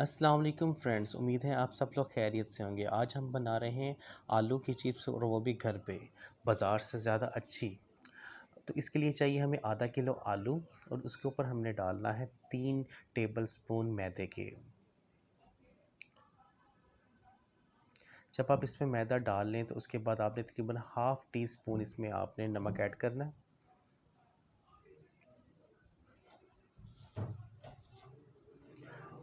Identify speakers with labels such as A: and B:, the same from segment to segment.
A: अस्सलाम वालेकुम फ्रेंड्स, उम्मीद है आप सब लोग खैरियत से होंगे। आज हम बना रहे हैं आलू की चिप्स और वो भी घर पे, बाज़ार से ज़्यादा अच्छी। तो इसके लिए चाहिए हमें आधा किलो आलू और उसके ऊपर हमने डालना है 3 टेबल स्पून मैदे के। जब आप इसमें मैदा डाल लें तो उसके बाद आपने तकरीबन हाफ़ टी स्पून इसमें आपने नमक ऐड करना है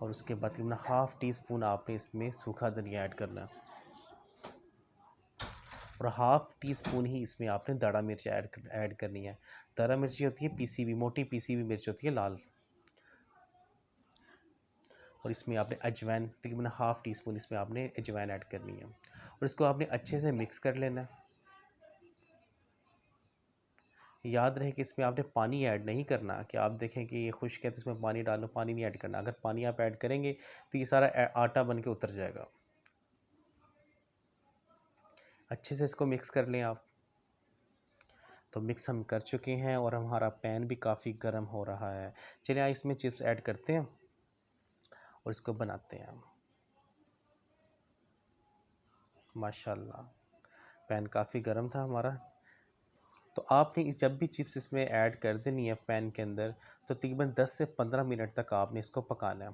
A: और उसके बाद तकरीबन हाफ़ टी स्पून आपने इसमें सूखा धनिया ऐड करना है और हाफ़ टी स्पून ही इसमें आपने दड़ा मिर्च ऐड करनी है। दड़ा मिर्ची होती है पीसी हुई, मोटी पीसी हुई मिर्च होती है लाल। और इसमें आपने अजवाइन तकरीबन हाफ़ टी स्पून इसमें आपने अजवाइन ऐड करनी है और इसको आपने अच्छे से मिक्स कर लेना है। याद रहे कि इसमें आपने पानी ऐड नहीं करना कि आप देखें कि ये खुश्क है तो इसमें पानी डालो, पानी नहीं ऐड करना। अगर पानी आप ऐड करेंगे तो ये सारा आटा बन के उतर जाएगा। अच्छे से इसको मिक्स कर लें आप। तो मिक्स हम कर चुके हैं और हमारा पैन भी काफ़ी गर्म हो रहा है। चलिए आइए इसमें चिप्स ऐड करते हैं और इसको बनाते हैं। माशाल्लाह, पैन काफ़ी गर्म था हमारा। तो आपने जब भी चिप्स इसमें ऐड कर देनी है पैन के अंदर तो तकरीबन 10 से 15 मिनट तक आपने इसको पकाना है।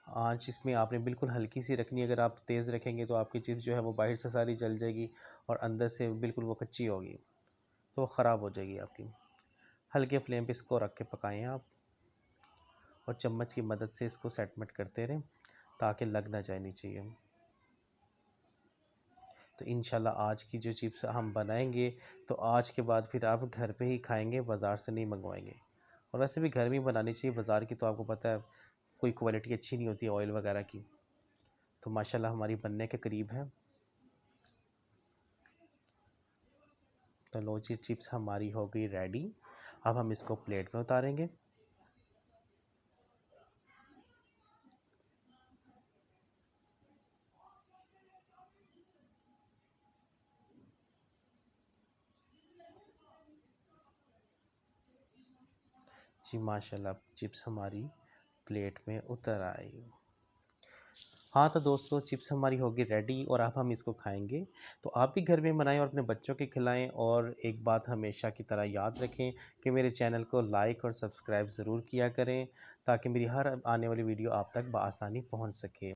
A: आँच इसमें आपने बिल्कुल हल्की सी रखनी है। अगर आप तेज़ रखेंगे तो आपकी चिप्स जो है वो बाहर से सारी जल जाएगी और अंदर से बिल्कुल वो कच्ची होगी, तो वो ख़राब हो जाएगी आपकी। हल्के फ्लेम पे इसको रख के पकाएं आप और चम्मच की मदद से इसको सेटमेंट करते रहें ताकि लग ना जाए नीचे ये। तो इंशाल्लाह आज की जो चिप्स हम बनाएंगे तो आज के बाद फिर आप घर पे ही खाएंगे, बाज़ार से नहीं मंगवाएंगे। और वैसे भी घर में ही बनानी चाहिए, बाज़ार की तो आपको पता है कोई क्वालिटी अच्छी नहीं होती ऑयल वगैरह की। तो माशाल्लाह हमारी बनने के करीब है। तो लो जी, चिप्स हमारी हो गई रेडी। अब हम इसको प्लेट में उतारेंगे। जी माशाल्लाह, चिप्स हमारी प्लेट में उतर आई। हाँ तो दोस्तों, चिप्स हमारी होगी रेडी और अब हम इसको खाएंगे। तो आप भी घर में बनाएं और अपने बच्चों के खिलाएं। और एक बात हमेशा की तरह याद रखें कि मेरे चैनल को लाइक और सब्सक्राइब ज़रूर किया करें ताकि मेरी हर आने वाली वीडियो आप तक बआसानी पहुंच सके।